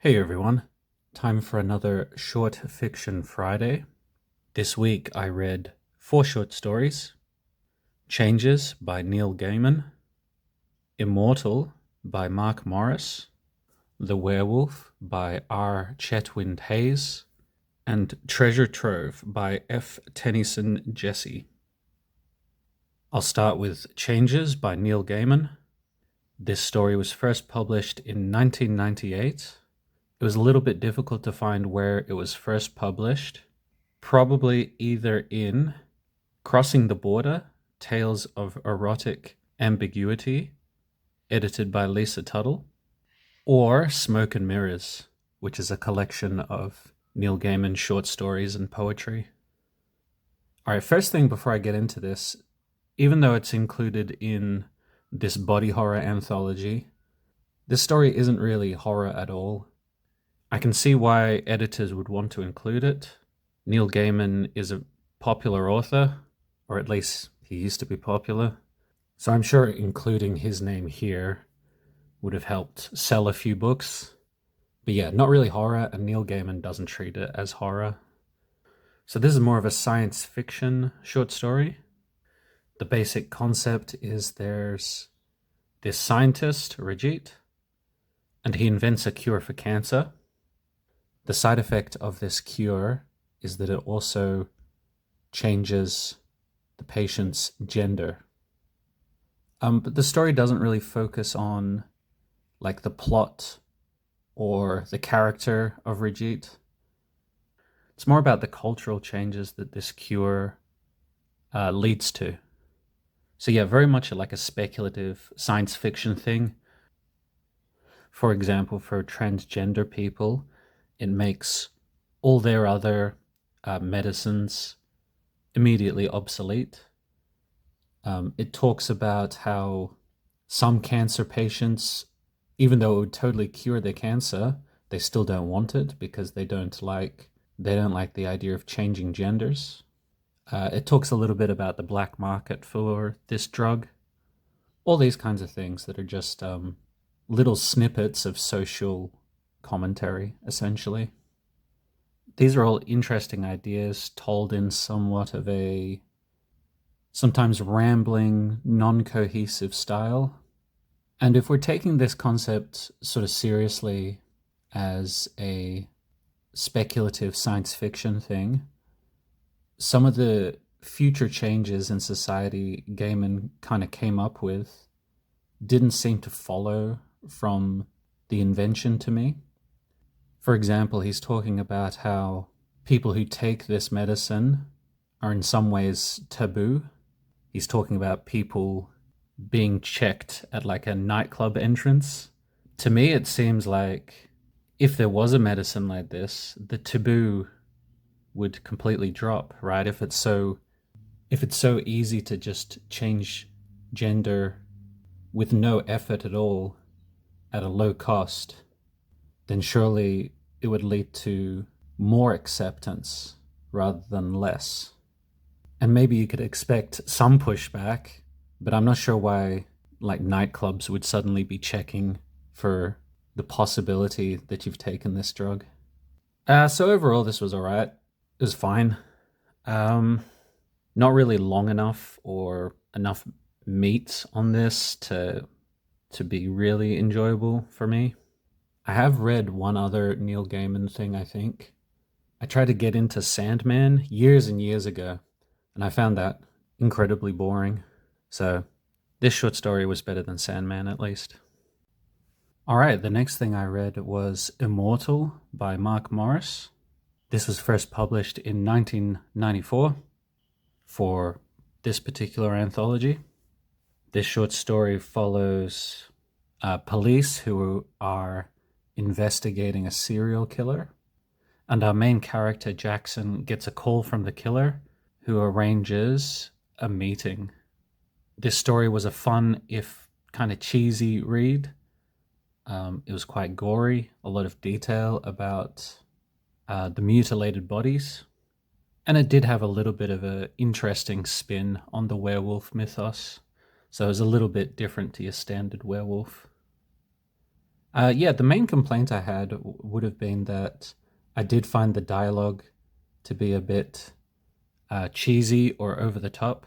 Hey everyone, time for another Short Fiction Friday. This week I read 4 short stories: Changes by Neil Gaiman, Immortal by Mark Morris, The Werewolf by R. Chetwynd-Hayes, and Treasure Trove by F. Tennyson Jesse. I'll start with Changes by Neil Gaiman. This story was first published in 1998. It was a little bit difficult to find where it was first published. Probably either in Crossing the Border, Tales of Erotic Ambiguity, edited by Lisa Tuttle, or Smoke and Mirrors, which is a collection of Neil Gaiman short stories and poetry. Alright, first thing before I get into this, even though it's included in this body horror anthology, this story isn't really horror at all. I can see why editors would want to include it. Neil Gaiman is a popular author, or at least he used to be popular, so I'm sure including his name here would have helped sell a few books. But yeah, not really horror, and Neil Gaiman doesn't treat it as horror. So this is more of a science fiction short story. The basic concept is there's this scientist, Rajit, and he invents a cure for cancer. The side effect of this cure is that it also changes the patient's gender. But the story doesn't really focus on like the plot or the character of Rajit. It's more about the cultural changes that this cure leads to. So yeah, very much like a speculative science fiction thing. For example, for transgender people, it makes all their other medicines immediately obsolete. It talks about how some cancer patients, even though it would totally cure their cancer, they still don't want it because they don't like the idea of changing genders. It talks a little bit about the black market for this drug. All these kinds of things that are just little snippets of social commentary, essentially. These are all interesting ideas told in somewhat of a sometimes rambling, non-cohesive style. And if we're taking this concept sort of seriously as a speculative science fiction thing, some of the future changes in society Gaiman kind of came up with didn't seem to follow from the invention to me. For example, he's talking about how people who take this medicine are in some ways taboo. He's talking about people being checked at like a nightclub entrance. To me, it seems like if there was a medicine like this, the taboo would completely drop, right? If it's so easy to just change gender with no effort at all at a low cost, then surely it would lead to more acceptance rather than less. And maybe you could expect some pushback, but I'm not sure why like nightclubs would suddenly be checking for the possibility that you've taken this drug. So overall, this was alright. It was fine. Not really long enough or enough meat on this to be really enjoyable for me. I have read one other Neil Gaiman thing, I think. I tried to get into Sandman years and years ago, and I found that incredibly boring. So this short story was better than Sandman, at least. Alright, the next thing I read was Immortal by Mark Morris. This was first published in 1994 for this particular anthology. This short story follows police who are investigating a serial killer, and our main character, Jackson, gets a call from the killer who arranges a meeting. This story was a fun, if kind of cheesy read. It was quite gory, a lot of detail about the mutilated bodies, and it did have a little bit of an interesting spin on the werewolf mythos, so it was a little bit different to your standard werewolf. Yeah, the main complaint I had would have been that I did find the dialogue to be a bit cheesy or over the top.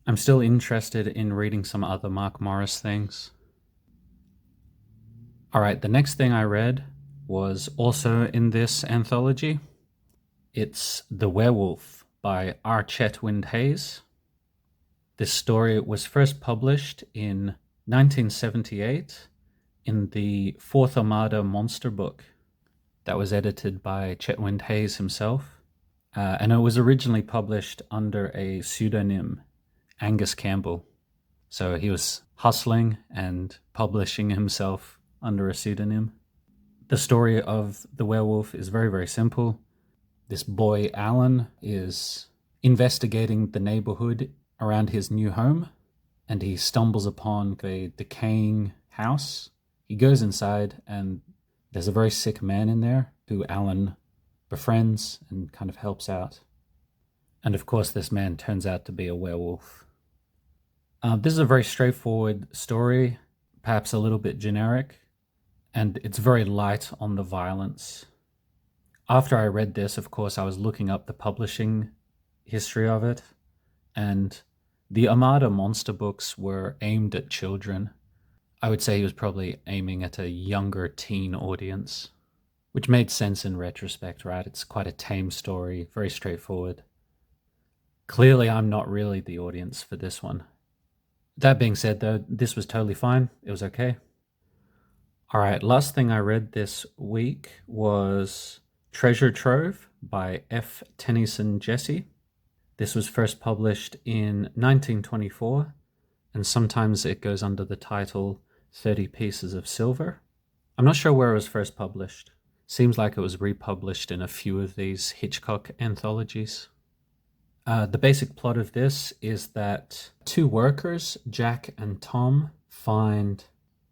I'm still interested in reading some other Mark Morris things. All right, the next thing I read was also in this anthology. It's The Werewolf by R. Chetwynd-Hayes. This story was first published in 1978 in the Fourth Armada Monster book that was edited by Chetwynd-Hayes himself. And it was originally published under a pseudonym, Angus Campbell. So he was hustling and publishing himself under a pseudonym. The story of the werewolf is very, very simple. This boy, Alan, is investigating the neighborhood around his new home, and he stumbles upon a decaying house. He goes inside, and there's a very sick man in there who Alan befriends and kind of helps out. And of course, this man turns out to be a werewolf. This is a very straightforward story, perhaps a little bit generic, and it's very light on the violence. After I read this, of course, I was looking up the publishing history of it, and the Armada monster books were aimed at children. I would say he was probably aiming at a younger teen audience, which made sense in retrospect, right? It's quite a tame story, very straightforward. Clearly, I'm not really the audience for this one. That being said, though, this was totally fine. It was okay. All right, last thing I read this week was Treasure Trove by F. Tennyson Jesse. This was first published in 1924, and sometimes it goes under the title 30 Pieces of Silver. I'm not sure where it was first published. Seems like it was republished in a few of these Hitchcock anthologies. The basic plot of this is that two workers, Jack and Tom, find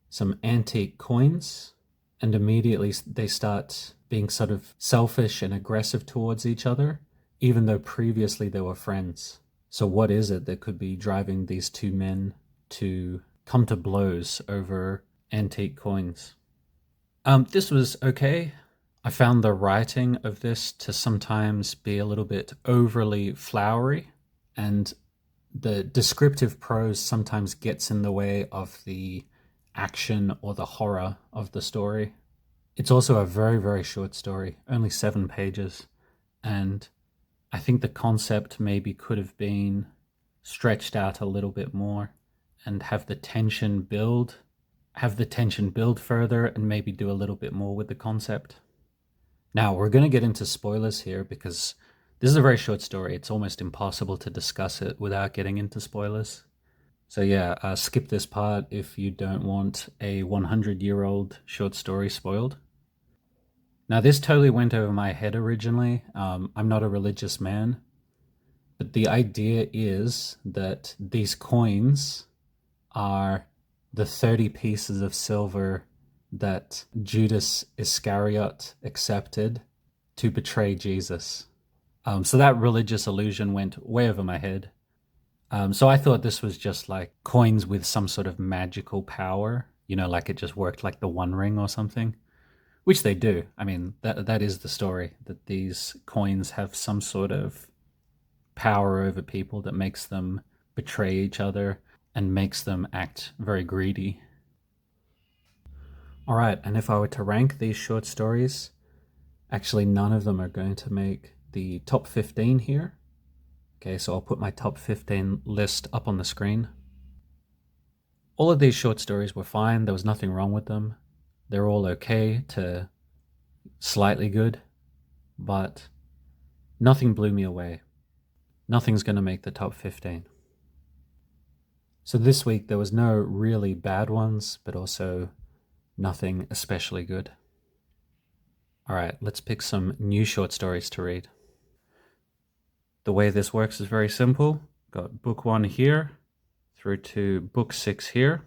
some antique coins, and immediately they start being sort of selfish and aggressive towards each other, even though previously they were friends. So what is it that could be driving these two men to come to blows over antique coins? This was okay. I found the writing of this to sometimes be a little bit overly flowery, and the descriptive prose sometimes gets in the way of the action or the horror of the story. It's also a very, very short story, only 7 pages, and I think the concept maybe could have been stretched out a little bit more and have the tension build further and maybe do a little bit more with the concept. Now, we're going to get into spoilers here because this is a very short story. It's almost impossible to discuss it without getting into spoilers. So yeah, skip this part if you don't want a 100-year-old short story spoiled. Now, this totally went over my head originally. I'm not a religious man, but the idea is that these coins are the 30 pieces of silver that Judas Iscariot accepted to betray Jesus. So that religious allusion went way over my head. So I thought this was just like coins with some sort of magical power, like it just worked like the One Ring or something, which they do. I mean, that is the story, that these coins have some sort of power over people that makes them betray each other and makes them act very greedy. All right, and if I were to rank these short stories, actually none of them are going to make the top 15 here. Okay, so I'll put my top 15 list up on the screen. All of these short stories were fine. There was nothing wrong with them. They're all okay to slightly good, but nothing blew me away. Nothing's going to make the top 15. So this week there was no really bad ones, but also nothing especially good. All right, let's pick some new short stories to read. The way this works is very simple. Got book 1 here through to book 6 here.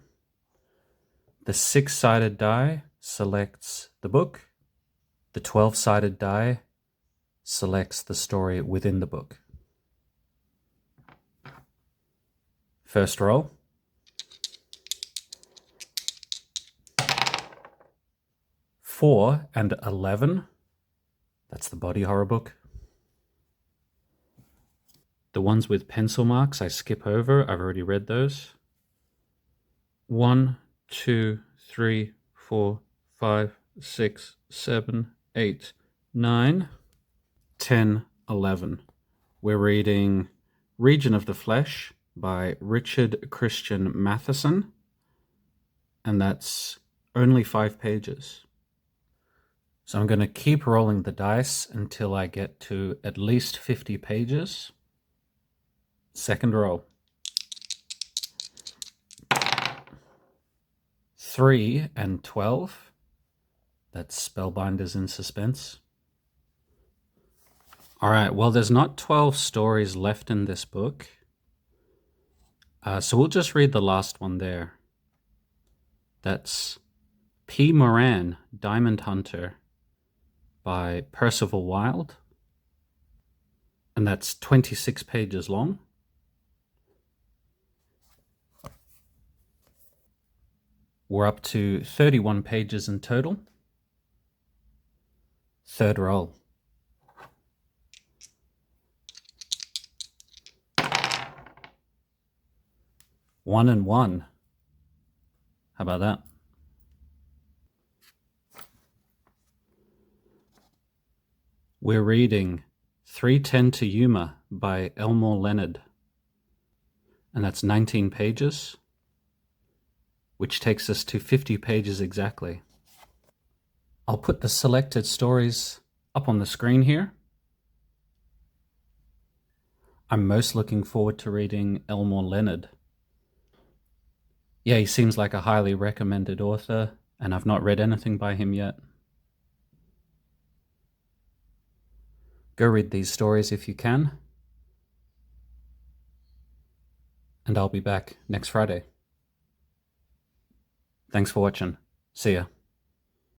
The 6-sided die selects the book. The 12-sided die selects the story within the book. First roll. 4 and 11. That's the body horror book. The ones with pencil marks I skip over. I've already read those. 1, 2, 3, 4, 5, 6, 7, 8, 9, 10, 11. We're reading Region of the Flesh by Richard Christian Matheson, and that's only 5 pages. So I'm going to keep rolling the dice until I get to at least 50 pages. Second roll. 3 and 12. That's Spellbinders in Suspense. All right, well, there's not 12 stories left in this book. So we'll just read the last one there. That's P. Moran, Diamond Hunter by Percival Wilde. And that's 26 pages long. We're up to 31 pages in total. Third roll. 1 and 1. How about that? We're reading 310 to Yuma by Elmore Leonard. And that's 19 pages, which takes us to 50 pages exactly. I'll put the selected stories up on the screen here. I'm most looking forward to reading Elmore Leonard. Yeah, he seems like a highly recommended author, and I've not read anything by him yet. Go read these stories if you can. And I'll be back next Friday. Thanks for watching. See ya.